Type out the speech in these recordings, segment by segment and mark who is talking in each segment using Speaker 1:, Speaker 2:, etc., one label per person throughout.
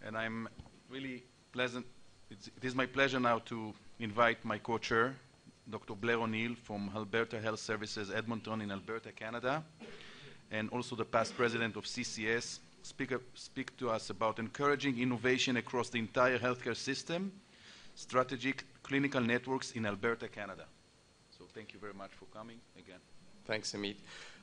Speaker 1: and I'm really pleasant. It is my pleasure now to invite my co-chair, Dr. Blair O'Neill from Alberta Health Services, Edmonton in Alberta, Canada, and also the past president of CCS, speak to us about encouraging innovation across the entire healthcare system, strategic clinical networks in Alberta, Canada. So thank you very much for coming again.
Speaker 2: Thanks, Amit.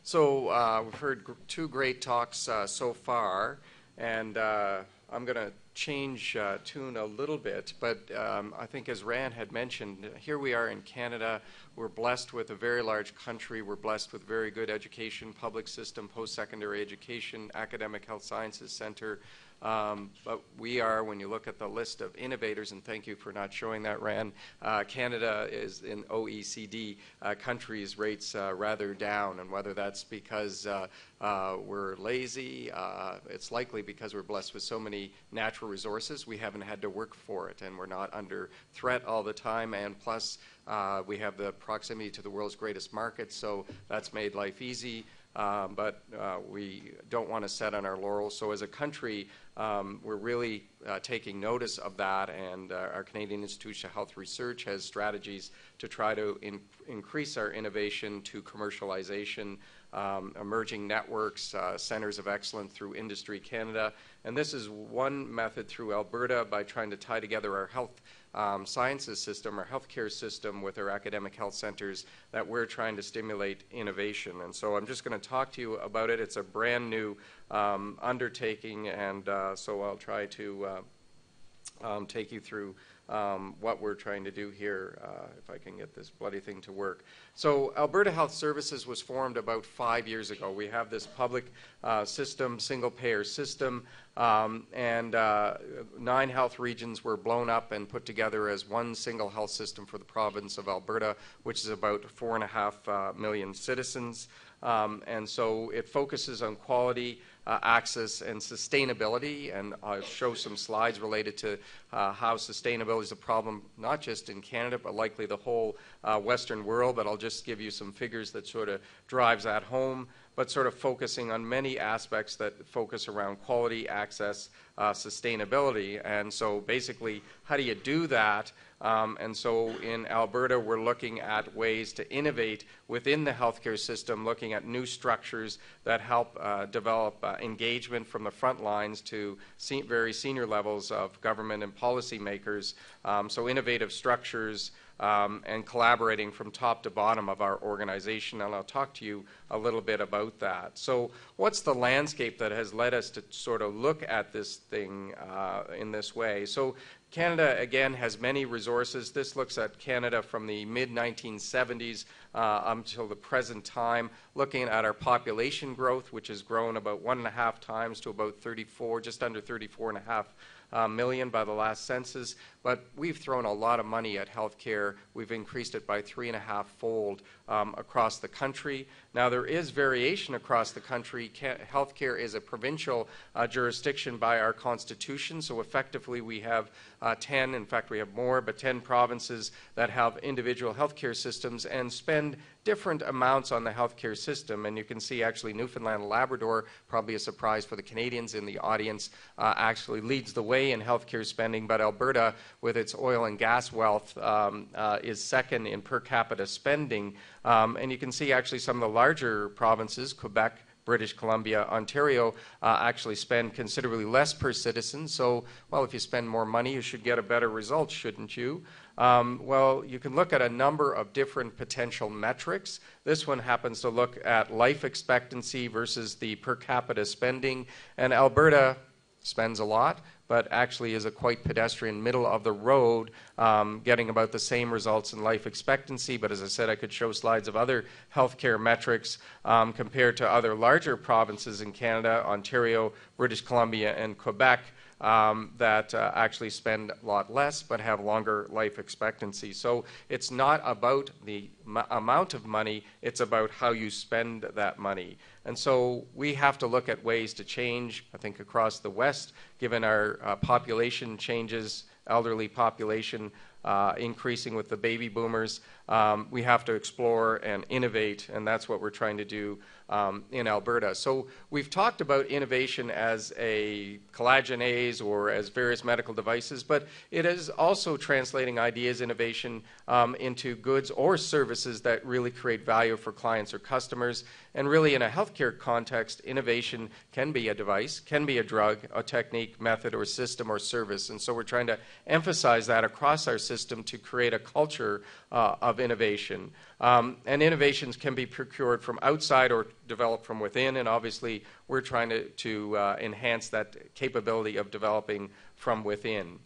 Speaker 2: So we've heard two great talks so far, and I'm going to change tune a little bit, but I think as Rand had mentioned, here we are in Canada. We're blessed with a very large country. We're blessed with very good education, public system, post-secondary education, academic health sciences center. But we are, when you look at the list of innovators, and thank you for not showing that, Rand, Canada is in OECD countries rates rather down, and whether that's because we're lazy, it's likely because we're blessed with so many natural resources, we haven't had to work for it, and we're not under threat all the time, and plus we have the proximity to the world's greatest market, so that's made life easy. But we don't want to set on our laurels. So as a country, we're really taking notice of that, and our Canadian Institution of Health Research has strategies to try to increase our innovation to commercialization, emerging networks, centers of excellence through Industry Canada. And this is one method through Alberta by trying to tie together our health sciences system, our healthcare system with our academic health centers that we're trying to stimulate innovation. And so I'm just going to talk to you about it. It's a brand new undertaking, and so I'll try to take you through what we're trying to do here, if I can get this bloody thing to work. So Alberta Health Services was formed about 5 years ago. We have this public system, single-payer system, and 9 health regions were blown up and put together as one single health system for the province of Alberta, which is about 4.5 million citizens. And so it focuses on quality, access, and sustainability, and I'll show some slides related to how sustainability is a problem not just in Canada but likely the whole Western world, but I'll just give you some figures that sort of drives that home, but sort of focusing on many aspects that focus around quality, access, sustainability. And so basically, how do you do that? And so in Alberta, we're looking at ways to innovate within the healthcare system, looking at new structures that help develop engagement from the front lines to very senior levels of government and policymakers. So innovative structures and collaborating from top to bottom of our organization, and I'll talk to you a little bit about that. So what's the landscape that has led us to sort of look at this thing in this way? So Canada, again, has many resources. This looks at Canada from the mid-1970s until the present time, looking at our population growth, which has grown about 1.5 times to about 34, just under 34.5 million by the last census. But we've thrown a lot of money at healthcare. We've increased it by 3.5-fold across the country. Now, there is variation across the country. Healthcare is a provincial jurisdiction by our Constitution, so effectively we have 10, in fact we have more, but 10 provinces that have individual healthcare systems and spend different amounts on the healthcare system. And you can see actually Newfoundland and Labrador, probably a surprise for the Canadians in the audience, actually leads the way in healthcare spending, but Alberta, with its oil and gas wealth, is second in per capita spending. And you can see actually some of the larger provinces, Quebec, British Columbia, Ontario, actually spend considerably less per citizen. So, well, if you spend more money, you should get a better result, shouldn't you? Well, you can look at a number of different potential metrics. This one happens to look at life expectancy versus the per capita spending. And Alberta spends a lot, but actually is a quite pedestrian middle of the road, getting about the same results in life expectancy. But as I said, I could show slides of other healthcare metrics compared to other larger provinces in Canada, Ontario, British Columbia, and Quebec, that actually spend a lot less but have longer life expectancy. So it's not about the amount of money, it's about how you spend that money. And so we have to look at ways to change, I think, across the West, given our population changes, elderly population increasing with the baby boomers. We have to explore and innovate, and that's what we're trying to do in Alberta. So we've talked about innovation as a collagenase or as various medical devices, but it is also translating ideas, innovation into goods or services that really create value for clients or customers. And really in a healthcare context, innovation can be a device, can be a drug, a technique, method, or system or service. And so we're trying to emphasize that across our system to create a culture of innovation. And innovations can be procured from outside or developed from within, and obviously we're trying to enhance that capability of developing from within.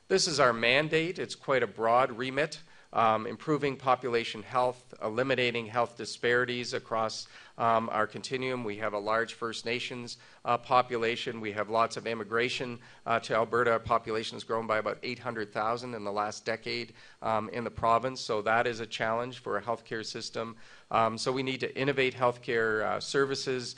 Speaker 2: This is our mandate. It's quite a broad remit. Improving population health, eliminating health disparities across our continuum. We have a large First Nations population. We have lots of immigration to Alberta. Our population has grown by about 800,000 in the last decade in the province, so that is a challenge for a healthcare system. So we need to innovate healthcare services,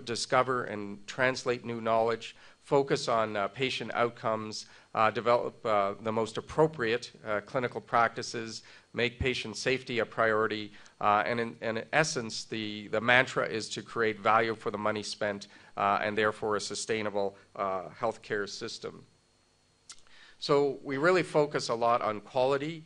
Speaker 2: discover and translate new knowledge, focus on patient outcomes, develop the most appropriate clinical practices, make patient safety a priority, and in essence, the mantra is to create value for the money spent and therefore a sustainable healthcare system. So we really focus a lot on quality,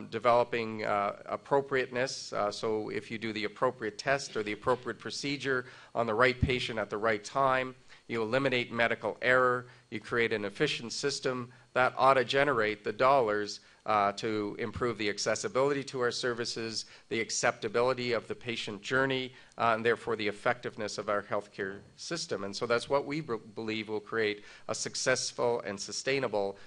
Speaker 2: developing appropriateness. So if you do the appropriate test or the appropriate procedure on the right patient at the right time, you eliminate medical error, you create an efficient system that ought to generate the dollars to improve the accessibility to our services, the acceptability of the patient journey, and therefore the effectiveness of our healthcare system. And so that's what we believe will create a successful and sustainable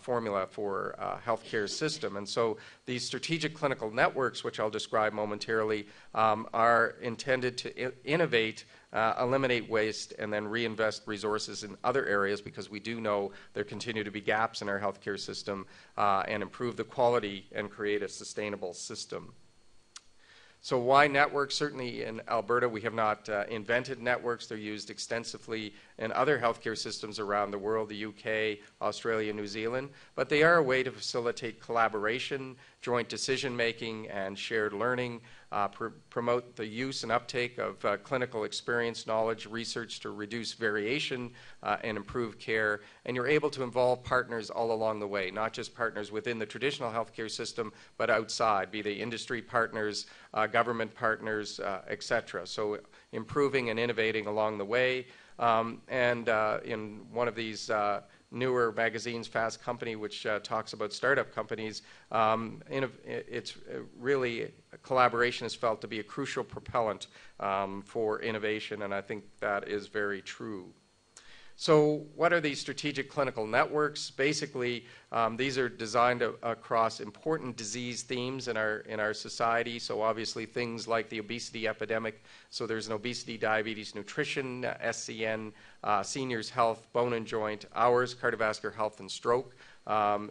Speaker 2: formula for healthcare system. And so these strategic clinical networks, which I'll describe momentarily, are intended to innovate, eliminate waste, and then reinvest resources in other areas, because we do know there continue to be gaps in our healthcare system, and improve the quality and create a sustainable system. So why networks? Certainly in Alberta, we have not invented networks. They're used extensively in other healthcare systems around the world, the UK, Australia, New Zealand. But they are a way to facilitate collaboration, joint decision-making, and shared learning, promote the use and uptake of clinical experience, knowledge, research to reduce variation and improve care. And you're able to involve partners all along the way, not just partners within the traditional healthcare system, but outside, be they industry partners, government partners, etc. So improving and innovating along the way. In one of these newer magazines, Fast Company, which talks about startup companies, it's really collaboration is felt to be a crucial propellant for innovation, and I think that is very true. So what are these strategic clinical networks? Basically, these are designed across important disease themes in our society. So obviously things like the obesity epidemic. So there's an obesity, diabetes, nutrition, SCN, seniors health, bone and joint, ours, cardiovascular health, and stroke.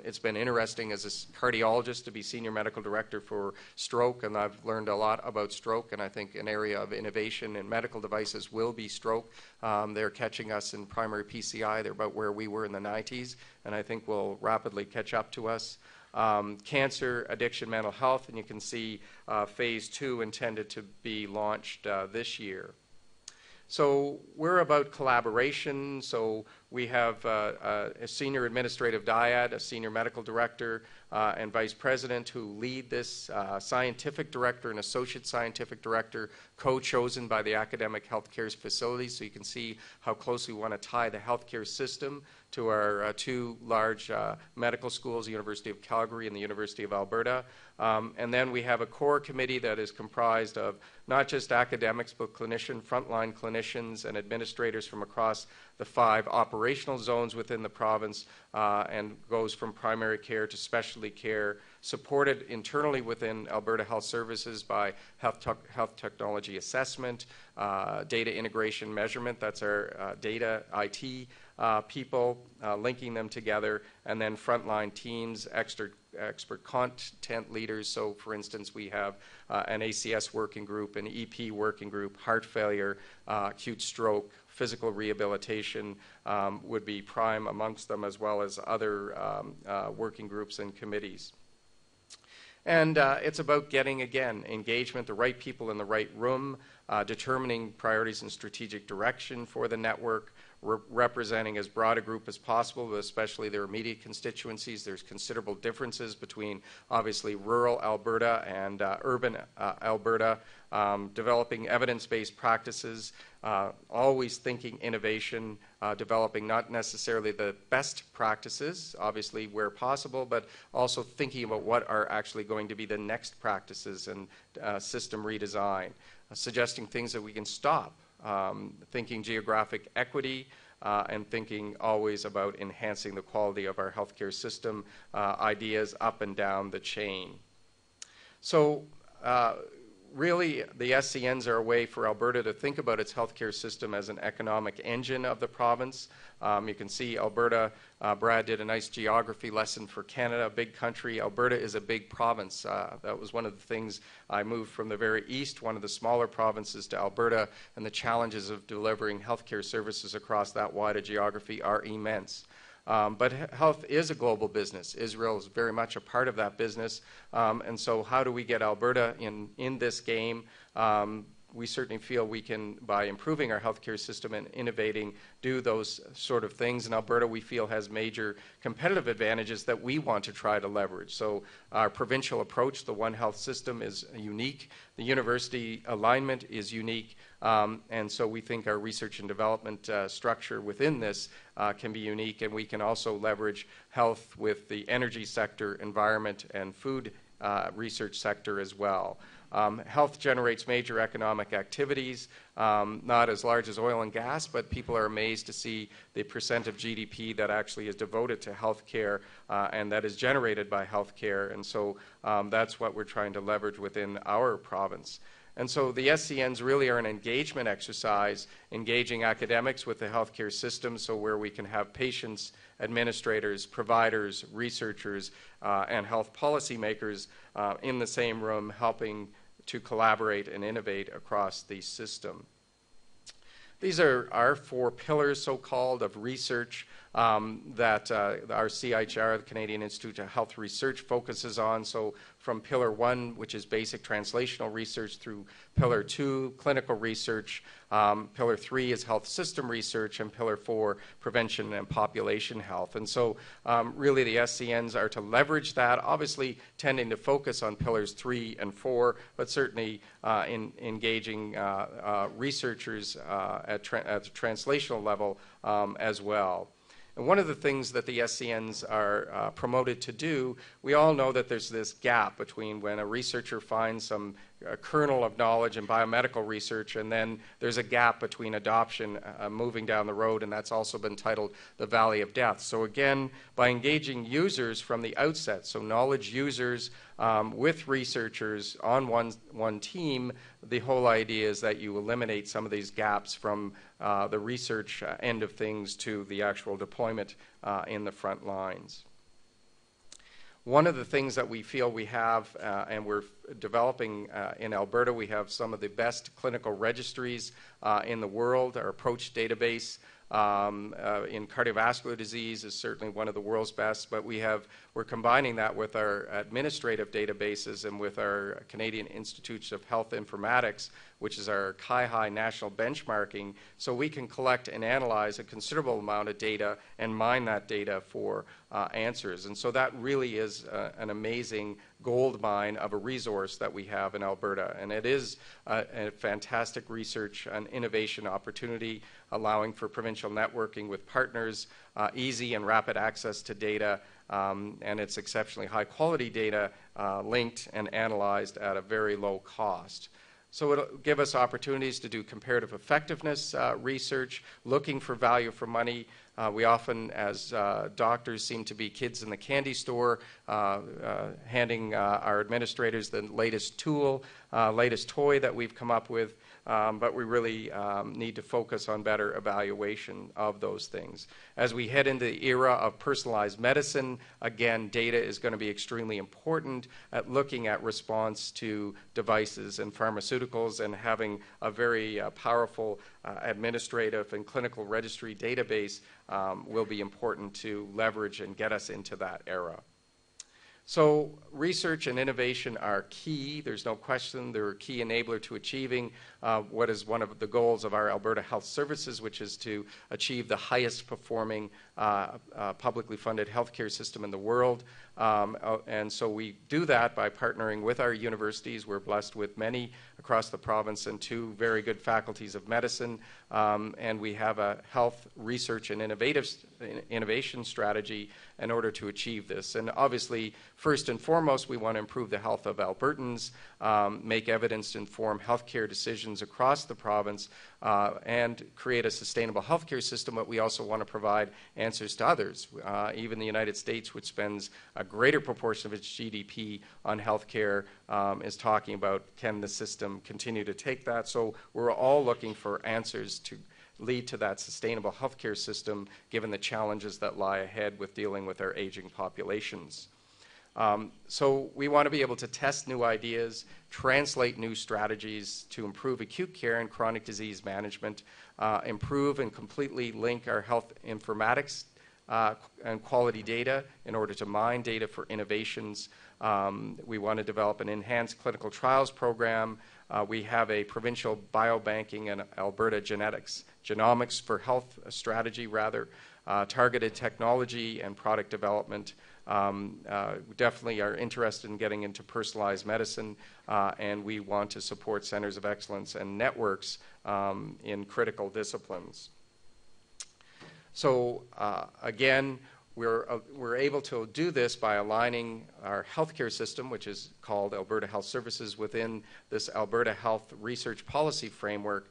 Speaker 2: It's been interesting as a cardiologist to be senior medical director for stroke, and I've learned a lot about stroke, and I think an area of innovation in medical devices will be stroke. They're catching us in primary PCI. They're about where we were in the 90s, and I think will rapidly catch up to us. Cancer, addiction, mental health, and you can see phase 2 intended to be launched this year. So we're about collaboration. So we have a senior administrative dyad, a senior medical director, and vice president who lead this, scientific director and associate scientific director, co-chosen by the academic healthcare facilities. So you can see how closely we want to tie the healthcare system to our two large medical schools, the University of Calgary and the University of Alberta. And then we have a core committee that is comprised of not just academics, but frontline clinicians and administrators from across the 5 operational zones within the province, and goes from primary care to specialty care, supported internally within Alberta Health Services by health technology assessment, data integration measurement, that's our data IT people, linking them together, and then frontline teams, expert content leaders. So for instance, we have an ACS working group, an EP working group, heart failure, acute stroke, physical rehabilitation would be prime amongst them, as well as other working groups and committees. And it's about getting, again, engagement, the right people in the right room, determining priorities and strategic direction for the network, representing as broad a group as possible, but especially their immediate constituencies. There's considerable differences between, obviously, rural Alberta and urban Alberta, developing evidence-based practices, always thinking innovation, developing not necessarily the best practices, obviously where possible, but also thinking about what are actually going to be the next practices and system redesign, suggesting things that we can stop, thinking geographic equity, and thinking always about enhancing the quality of our healthcare system, ideas up and down the chain. So really, the SCNs are a way for Alberta to think about its healthcare system as an economic engine of the province. You can see Alberta, Brad did a nice geography lesson for Canada, a big country. Alberta is a big province. That was one of the things I moved from the very east, one of the smaller provinces, to Alberta, and the challenges of delivering healthcare services across that wide a geography are immense. But health is a global business. Israel is very much a part of that business. And so how do we get Alberta in this game? We certainly feel we can, by improving our healthcare system and innovating, do those sort of things. And Alberta, we feel, has major competitive advantages that we want to try to leverage. So our provincial approach, the One Health system, is unique. The university alignment is unique. And so we think our research and development structure within this can be unique, and we can also leverage health with the energy sector, environment, and food research sector as well. Health generates major economic activities, not as large as oil and gas, but people are amazed to see the percent of GDP that actually is devoted to health care and that is generated by health care. And so that's what we're trying to leverage within our province. And so the SCNs really are an engagement exercise, engaging academics with the healthcare system, so where we can have patients, administrators, providers, researchers, and health policymakers in the same room, helping to collaborate and innovate across the system. These are our 4 pillars, so-called, of research that our CIHR, the Canadian Institute of Health Research, focuses on. So from Pillar 1, which is basic translational research, through Pillar 2, clinical research, Pillar 3 is health system research, and Pillar 4, prevention and population health. And so really the SCNs are to leverage that, obviously tending to focus on Pillars 3 and 4, but certainly in engaging researchers at the translational level as well. And one of the things that the SCNs are promoted to do, we all know that there's this gap between when a researcher finds some kernel of knowledge in biomedical research, and then there's a gap between adoption moving down the road, and that's also been titled the Valley of Death. So again, by engaging users from the outset, so knowledge users with researchers on one team, the whole idea is that you eliminate some of these gaps from the research end of things to the actual deployment in the front lines. One of the things that we feel we have, and we're developing in Alberta, we have some of the best clinical registries in the world. Our approach database in cardiovascular disease is certainly one of the world's best, but we're combining that with our administrative databases and with our Canadian Institutes of Health Informatics, which is our CIHI national benchmarking, so we can collect and analyze a considerable amount of data and mine that data for answers. And so that really is an amazing gold mine of a resource that we have in Alberta. And it is a fantastic research and innovation opportunity, allowing for provincial networking with partners, easy and rapid access to data, and it's exceptionally high quality data linked and analyzed at a very low cost. So it'll give us opportunities to do comparative effectiveness research, looking for value for money. We often, as doctors, seem to be kids in the candy store, handing our administrators the latest tool, latest toy that we've come up with, but we really need to focus on better evaluation of those things. As we head into the era of personalized medicine, again, data is going to be extremely important at looking at response to devices and pharmaceuticals, and having a very powerful administrative and clinical registry database will be important to leverage and get us into that era. So research and innovation are key. There's no question. They're a key enabler to achieving what is one of the goals of our Alberta Health Services, which is to achieve the highest performing publicly funded healthcare system in the world. And so we do that by partnering with our universities. We're blessed with many across the province and 2 very good faculties of medicine. And we have a health research and innovation strategy in order to achieve this. And obviously, first and foremost, we want to improve the health of Albertans, make evidence-informed healthcare decisions across the province, and create a sustainable healthcare system, but we also want to provide answers to others. Even the United States, which spends a greater proportion of its GDP on healthcare, is talking about, can the system continue to take that? So we're all looking for answers to lead to that sustainable healthcare system, given the challenges that lie ahead with dealing with our aging populations. So we want to be able to test new ideas, translate new strategies to improve acute care and chronic disease management, improve and completely link our health informatics and quality data in order to mine data for innovations. We want to develop an enhanced clinical trials program. We have a provincial biobanking and Alberta genomics for health strategy, targeted technology and product development. We definitely are interested in getting into personalized medicine, and we want to support centers of excellence and networks in critical disciplines. So again, we're able to do this by aligning our healthcare system, which is called Alberta Health Services, within this Alberta Health Research Policy Framework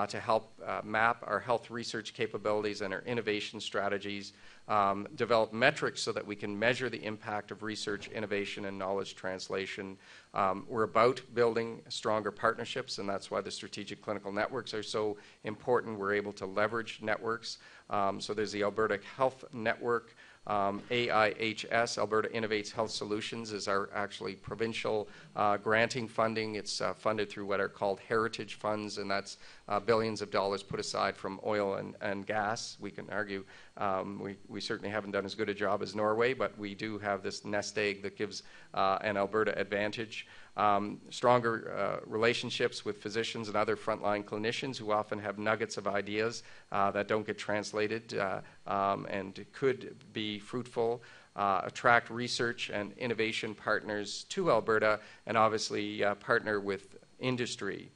Speaker 2: to help map our health research capabilities and our innovation strategies, develop metrics so that we can measure the impact of research, innovation, and knowledge translation. We're about building stronger partnerships, and that's why the strategic clinical networks are so important. We're able to leverage networks. So there's the Alberta Health Network. AIHS, Alberta Innovates Health Solutions, is our actually provincial granting funding. It's funded through what are called heritage funds, and that's billions of dollars put aside from oil and gas. We can argue we certainly haven't done as good a job as Norway, but we do have this nest egg that gives an Alberta advantage. Stronger relationships with physicians and other frontline clinicians who often have nuggets of ideas that don't get translated and could be fruitful. Attract research and innovation partners to Alberta, and obviously partner with industry.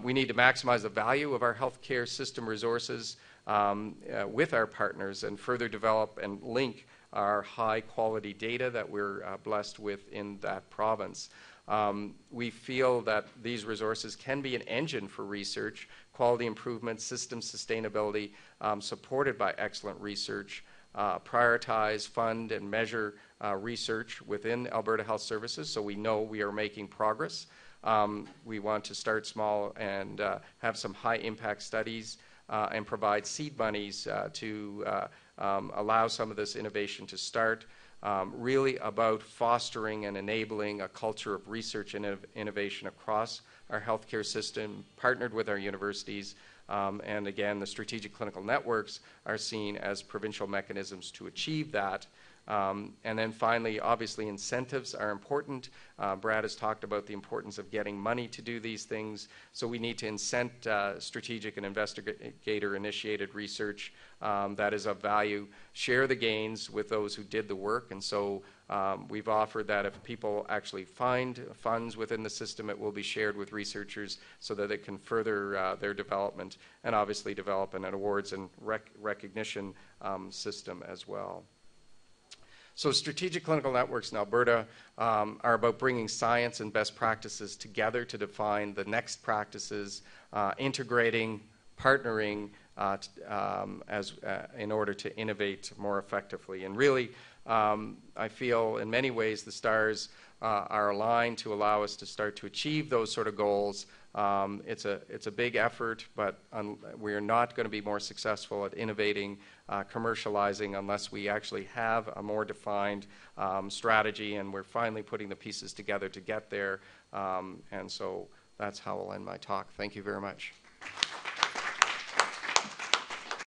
Speaker 2: We need to maximize the value of our healthcare system resources with our partners and further develop and link our high-quality data that we're blessed with in that province. We feel that these resources can be an engine for research, quality improvement, system sustainability, supported by excellent research, prioritize, fund, and measure research within Alberta Health Services so we know we are making progress. We want to start small and have some high-impact studies and provide seed monies to allow some of this innovation to start. Really about fostering and enabling a culture of research and innovation across our healthcare system, partnered with our universities. And again, the strategic clinical networks are seen as provincial mechanisms to achieve that. And then finally, obviously, incentives are important. Brad has talked about the importance of getting money to do these things. So we need to incent strategic and investigator-initiated research that is of value, share the gains with those who did the work. And so we've offered that if people actually find funds within the system, it will be shared with researchers so that it can further their development, and obviously develop an awards and recognition system as well. So strategic clinical networks in Alberta are about bringing science and best practices together to define the next practices, integrating, partnering in order to innovate more effectively. And really, I feel in many ways the stars are aligned to allow us to start to achieve those sort of goals. It's a big effort, but we're not going to be more successful at innovating, commercializing, unless we actually have a more defined strategy, and we're finally putting the pieces together to get there. And so that's how I'll end my talk. Thank you very much.